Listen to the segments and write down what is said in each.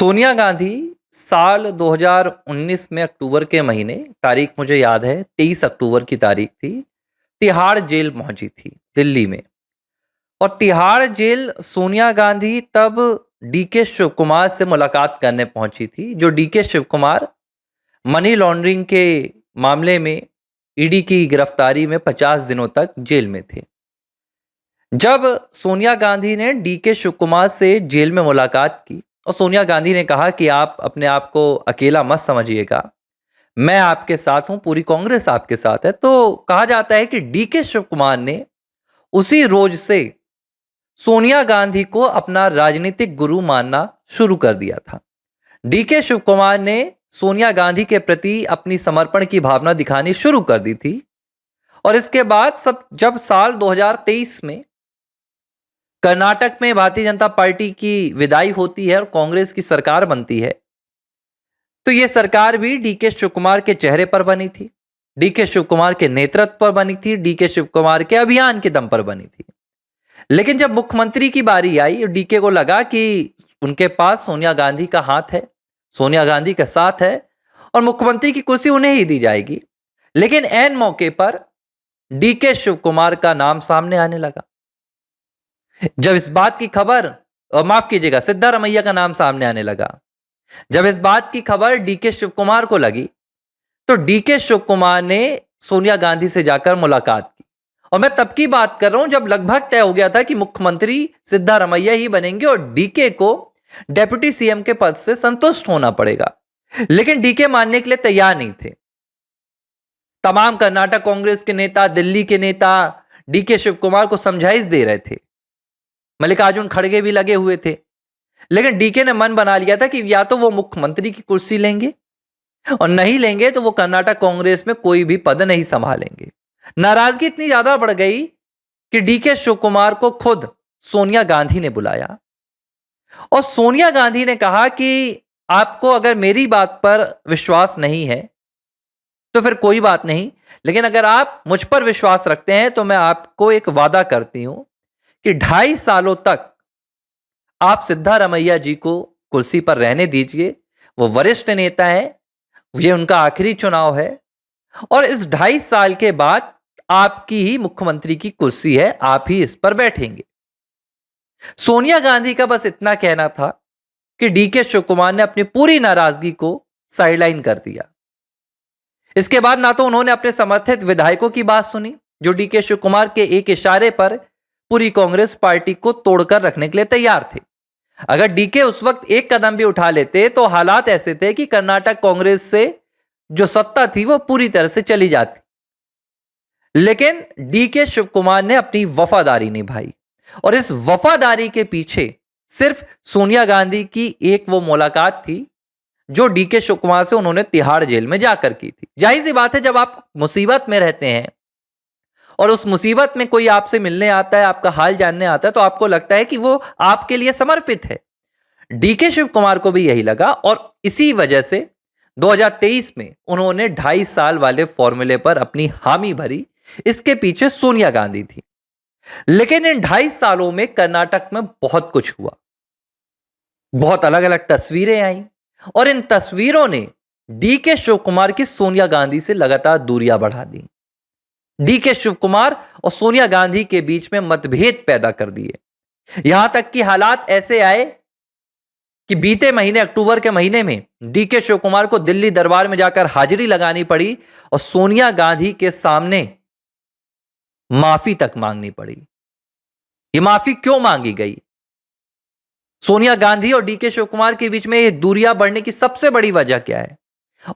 सोनिया गांधी साल 2019 में अक्टूबर के महीने, तारीख मुझे याद है 23 अक्टूबर की तारीख थी, तिहाड़ जेल पहुंची थी दिल्ली में। और तिहाड़ जेल सोनिया गांधी तब डीके शिव कुमार से मुलाकात करने पहुंची थी, जो DK Shivakumar money laundering के मामले में ईडी की गिरफ्तारी में 50 दिनों तक जेल में थे। जब सोनिया गांधी ने डीके शिव कुमार से जेल में मुलाकात की और सोनिया गांधी ने कहा कि आप अपने आप को अकेला मत समझिएगा, मैं आपके साथ हूं, पूरी कांग्रेस आपके साथ है, तो कहा जाता है कि डीके शिव कुमार ने उसी रोज से सोनिया गांधी को अपना राजनीतिक गुरु मानना शुरू कर दिया था। डीके शिव कुमार ने सोनिया गांधी के प्रति अपनी समर्पण की भावना दिखानी शुरू कर दी थी। और इसके बाद जब साल 2023 में कर्नाटक में भारतीय जनता पार्टी की विदाई होती है और कांग्रेस की सरकार बनती है, तो यह सरकार भी डीके शिव कुमार के चेहरे पर बनी थी, डीके शिव कुमार के नेतृत्व पर बनी थी, डीके शिव कुमार के अभियान के दम पर बनी थी। लेकिन जब मुख्यमंत्री की बारी आई, डीके को लगा कि उनके पास सोनिया गांधी का हाथ है, सोनिया गांधी का साथ है और मुख्यमंत्री की कुर्सी उन्हें ही दी जाएगी। लेकिन ऐन मौके पर डीके शिव कुमार का नाम सामने आने लगा। जब इस बात की खबर, और माफ कीजिएगा, सिद्धारमैया का नाम सामने आने लगा। जब इस बात की खबर डीके शिव कुमार को लगी, तो डीके शिव कुमार ने सोनिया गांधी से जाकर मुलाकात की। और मैं तब की बात कर रहा हूं जब लगभग तय हो गया था कि मुख्यमंत्री सिद्धारमैया ही बनेंगे और डीके को डेप्यूटी सीएम के पद से संतुष्ट होना पड़ेगा। लेकिन डीके मानने के लिए तैयार नहीं थे। तमाम कर्नाटक कांग्रेस के नेता, दिल्ली के नेता डीके शिव कुमार को समझाइश दे रहे थे, मल्लिकार्जुन खड़गे भी लगे हुए थे। लेकिन डीके ने मन बना लिया था कि या तो वो मुख्यमंत्री की कुर्सी लेंगे और नहीं लेंगे तो वो कर्नाटक कांग्रेस में कोई भी पद नहीं संभालेंगे। नाराजगी इतनी ज्यादा बढ़ गई कि डीके शिव कुमार को खुद सोनिया गांधी ने बुलाया और सोनिया गांधी ने कहा कि आपको अगर मेरी बात पर विश्वास नहीं है तो फिर कोई बात नहीं, लेकिन अगर आप मुझ पर विश्वास रखते हैं तो मैं आपको एक वादा करती हूं कि 2.5 सालों तक आप सिद्धारमैया जी को कुर्सी पर रहने दीजिए। वो वरिष्ठ नेता है, ये उनका आखिरी चुनाव है और इस 2.5 साल के बाद आपकी ही मुख्यमंत्री की कुर्सी है, आप ही इस पर बैठेंगे। सोनिया गांधी का बस इतना कहना था कि डीके शिव कुमार ने अपनी पूरी नाराजगी को साइडलाइन कर दिया। इसके बाद ना तो उन्होंने अपने समर्थित विधायकों की बात सुनी, जो डीके शिव कुमार के एक इशारे पर पूरी कांग्रेस पार्टी को तोड़कर रखने के लिए तैयार थे। अगर डीके उस वक्त एक कदम भी उठा लेते तो हालात ऐसे थे कि कर्नाटक कांग्रेस से जो सत्ता थी वो पूरी तरह से चली जाती। लेकिन डीके शिव कुमार ने अपनी वफादारी निभाई और इस वफादारी के पीछे सिर्फ सोनिया गांधी की एक वो मुलाकात थी जो डीके शिव कुमार से उन्होंने तिहाड़ जेल में जाकर की थी। जाहिर सी बात है, जब आप मुसीबत में रहते हैं और उस मुसीबत में कोई आपसे मिलने आता है, आपका हाल जानने आता है, तो आपको लगता है कि वो आपके लिए समर्पित है। डीके शिव कुमार को भी यही लगा और इसी वजह से 2023 में उन्होंने 2.5 साल वाले फॉर्मूले पर अपनी हामी भरी। इसके पीछे सोनिया गांधी थी। लेकिन इन 2.5 सालों में कर्नाटक में बहुत कुछ हुआ, बहुत अलग अलग तस्वीरें आई और इन तस्वीरों ने डीके शिव कुमार की सोनिया गांधी से लगातार दूरियां बढ़ा दी। डीके शिव कुमार और सोनिया गांधी के बीच में मतभेद पैदा कर दिए। यहां तक कि हालात ऐसे आए कि बीते महीने, अक्टूबर के महीने में डीके शिव कुमार को दिल्ली दरबार में जाकर हाजिरी लगानी पड़ी और सोनिया गांधी के सामने माफी तक मांगनी पड़ी। ये माफी क्यों मांगी गई? सोनिया गांधी और डीके शिव कुमार के बीच में ये दूरियां बढ़ने की सबसे बड़ी वजह क्या है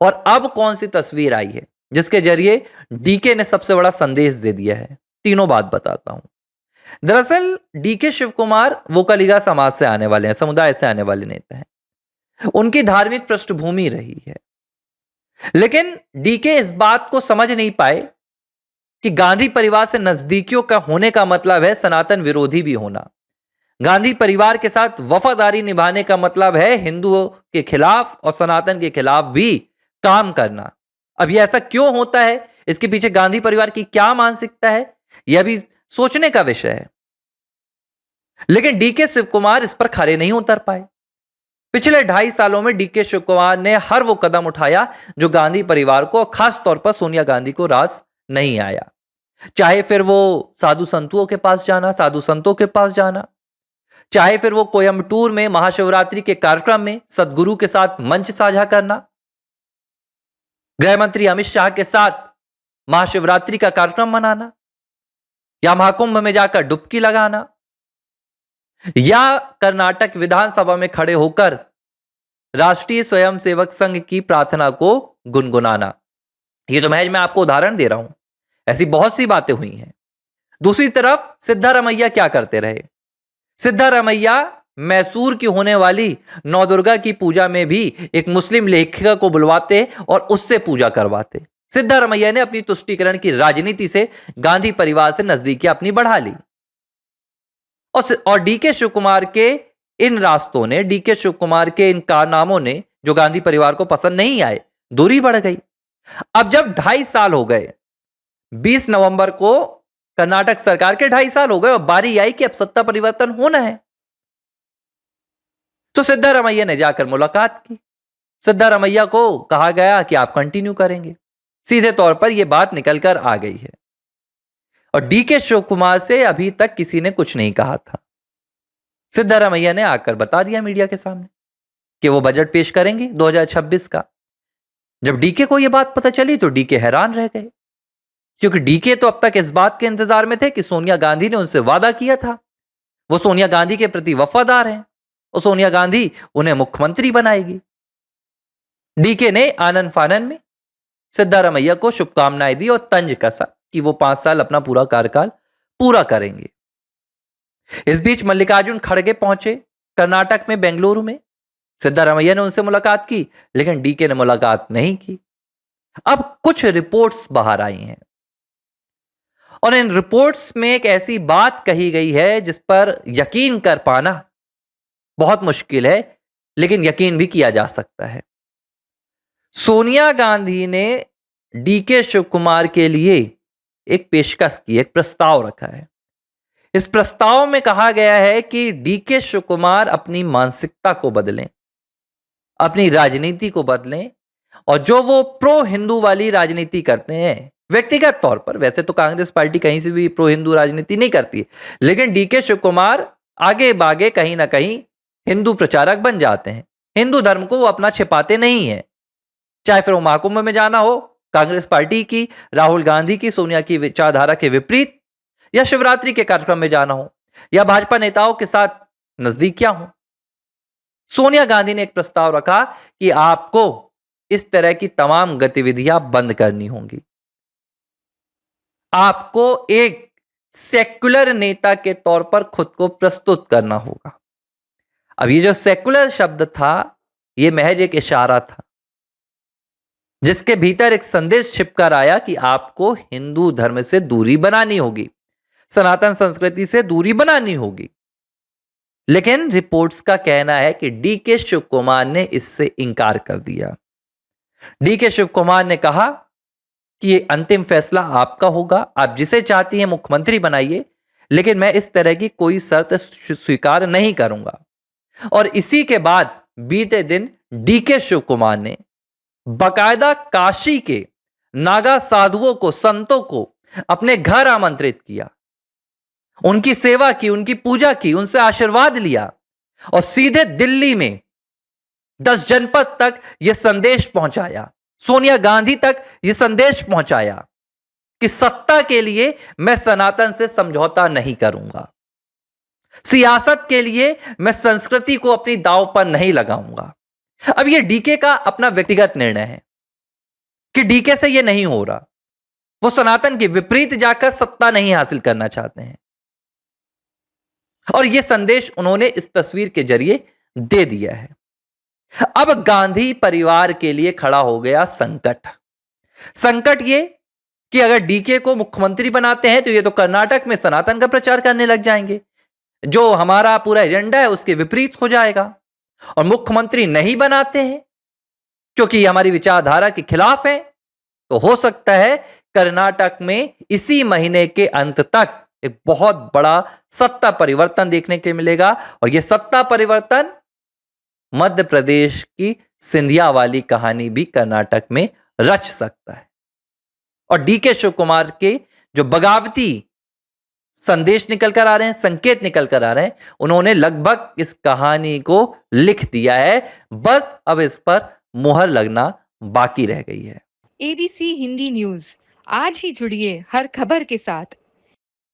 और अब कौन सी तस्वीर आई है जिसके जरिए डीके ने सबसे बड़ा संदेश दे दिया है? तीनों बात बताता हूं। दरअसल डीके शिव कुमार वोकलिगा समाज से आने वाले हैं, समुदाय से आने वाले नेता हैं। उनकी धार्मिक पृष्ठभूमि रही है। लेकिन डीके इस बात को समझ नहीं पाए कि गांधी परिवार से नजदीकियों का होने का मतलब है सनातन विरोधी भी होना। गांधी परिवार के साथ वफादारी निभाने का मतलब है हिंदुओं के खिलाफ और सनातन के खिलाफ भी काम करना। अब ये ऐसा क्यों होता है, इसके पीछे गांधी परिवार की क्या मानसिकता है, यह भी सोचने का विषय है। लेकिन डीके शिव कुमार इस पर खरे नहीं उतर पाए। पिछले 2.5 सालों में डीके शिव कुमार ने हर वो कदम उठाया जो गांधी परिवार को, खास तौर पर सोनिया गांधी को रास नहीं आया। चाहे फिर वो साधु संतों के पास जाना, चाहे फिर वो कोयम्बटूर में महाशिवरात्रि के कार्यक्रम में सदगुरु के साथ मंच साझा करना, गृह मंत्री अमित शाह के साथ महाशिवरात्रि का कार्यक्रम मनाना, या महाकुंभ में जाकर डुबकी लगाना, या कर्नाटक विधानसभा में खड़े होकर राष्ट्रीय स्वयंसेवक संघ की प्रार्थना को गुनगुनाना। ये तो महज मैं आपको उदाहरण दे रहा हूं, ऐसी बहुत सी बातें हुई हैं। दूसरी तरफ सिद्धारमैया क्या करते रहे? सिद्धारमैया मैसूर की होने वाली नवदुर्गा की पूजा में भी एक मुस्लिम लेखिका को बुलवाते और उससे पूजा करवाते। सिद्धारमैया ने अपनी तुष्टीकरण की राजनीति से गांधी परिवार से नजदीकी अपनी बढ़ा ली और डीके शिव कुमार के इन रास्तों ने, डीके शिव कुमार के इन कारनामों ने जो गांधी परिवार को पसंद नहीं आए, दूरी बढ़ गई। अब जब 2.5 साल हो गए, 20 नवंबर को कर्नाटक सरकार के 2.5 साल हो गए और बारी आई कि अब सत्ता परिवर्तन होना है, तो सिद्धारमैया ने जाकर मुलाकात की। सिद्धारमैया को कहा गया कि आप कंटिन्यू करेंगे। सीधे तौर पर यह बात निकलकर आ गई है और डीके शिव कुमार से अभी तक किसी ने कुछ नहीं कहा था। सिद्धारमैया ने आकर बता दिया मीडिया के सामने कि वो बजट पेश करेंगे 2026 का। जब डीके को यह बात पता चली तो डीके हैरान रह गए, क्योंकि डीके तो अब तक इस बात के इंतजार में थे कि सोनिया गांधी ने उनसे वादा किया था, वो सोनिया गांधी के प्रति वफादार हैं और सोनिया गांधी उन्हें मुख्यमंत्री बनाएगी। डीके ने आनन फानन में सिद्धारमैया को शुभकामनाएं दी और तंज कसा कि वो 5 साल अपना पूरा कार्यकाल पूरा करेंगे। इस बीच मल्लिकार्जुन खड़गे पहुंचे कर्नाटक में, बेंगलुरु में। सिद्धारमैया ने उनसे मुलाकात की, लेकिन डीके ने मुलाकात नहीं की। अब कुछ रिपोर्ट्स बाहर आई हैं और इन रिपोर्ट्स में एक ऐसी बात कही गई है जिस पर यकीन कर पाना बहुत मुश्किल है, लेकिन यकीन भी किया जा सकता है। सोनिया गांधी ने डीके शिव कुमार के लिए एक पेशकश की, एक प्रस्ताव रखा है। इस प्रस्ताव में कहा गया है कि डीके शिव कुमार अपनी मानसिकता को बदलें, अपनी राजनीति को बदलें और जो वो प्रो हिंदू वाली राजनीति करते हैं व्यक्तिगत तौर पर, वैसे तो कांग्रेस पार्टी कहीं से भी प्रो हिंदू राजनीति नहीं करती है, लेकिन डीके शिव कुमार आगे बागे कहीं ना कहीं हिंदू प्रचारक बन जाते हैं। हिंदू धर्म को वो अपना छिपाते नहीं है, चाहे फिर वो महाकुंभ में जाना हो कांग्रेस पार्टी की, राहुल गांधी की, सोनिया की विचारधारा के विपरीत, या शिवरात्रि के कार्यक्रम में जाना हो, या भाजपा नेताओं के साथ नजदीकियां हो। सोनिया गांधी ने एक प्रस्ताव रखा कि आपको इस तरह की तमाम गतिविधियां बंद करनी होंगी, आपको एक सेक्युलर नेता के तौर पर खुद को प्रस्तुत करना होगा। अब ये जो सेक्युलर शब्द था, ये महज एक इशारा था जिसके भीतर एक संदेश छिपकर आया कि आपको हिंदू धर्म से दूरी बनानी होगी, सनातन संस्कृति से दूरी बनानी होगी। लेकिन रिपोर्ट्स का कहना है कि डीके शिव कुमार ने इससे इनकार कर दिया। डीके शिव कुमार ने कहा कि ये अंतिम फैसला आपका होगा, आप जिसे चाहती हैं मुख्यमंत्री बनाइए, लेकिन मैं इस तरह की कोई शर्त स्वीकार नहीं करूंगा। और इसी के बाद बीते दिन डीके शिव कुमार ने बाकायदा काशी के नागा साधुओं को, संतों को अपने घर आमंत्रित किया, उनकी सेवा की, उनकी पूजा की, उनसे आशीर्वाद लिया और सीधे दिल्ली में 10 जनपद तक यह संदेश पहुंचाया, सोनिया गांधी तक यह संदेश पहुंचाया कि सत्ता के लिए मैं सनातन से समझौता नहीं करूंगा, सियासत के लिए मैं संस्कृति को अपनी दांव पर नहीं लगाऊंगा। अब यह डीके का अपना व्यक्तिगत निर्णय है कि डीके से यह नहीं हो रहा, वो सनातन के विपरीत जाकर सत्ता नहीं हासिल करना चाहते हैं और यह संदेश उन्होंने इस तस्वीर के जरिए दे दिया है। अब गांधी परिवार के लिए खड़ा हो गया संकट। संकट ये कि अगर डीके को मुख्यमंत्री बनाते हैं तो ये तो कर्नाटक में सनातन का प्रचार करने लग जाएंगे, जो हमारा पूरा एजेंडा है उसके विपरीत हो जाएगा। और मुख्यमंत्री नहीं बनाते हैं क्योंकि हमारी विचारधारा के खिलाफ है, तो हो सकता है कर्नाटक में इसी महीने के अंत तक एक बहुत बड़ा सत्ता परिवर्तन देखने के मिलेगा और यह सत्ता परिवर्तन मध्य प्रदेश की सिंधिया वाली कहानी भी कर्नाटक में रच सकता है। और डीके शिव कुमार के जो बगावती संदेश निकल कर आ रहे हैं, संकेत निकल कर आ रहे हैं, उन्होंने लगभग इस कहानी को लिख दिया है। बस अब इस पर मुहर लगना बाकी रह गई है। एबीसी हिंदी न्यूज, आज ही जुड़िए हर खबर के साथ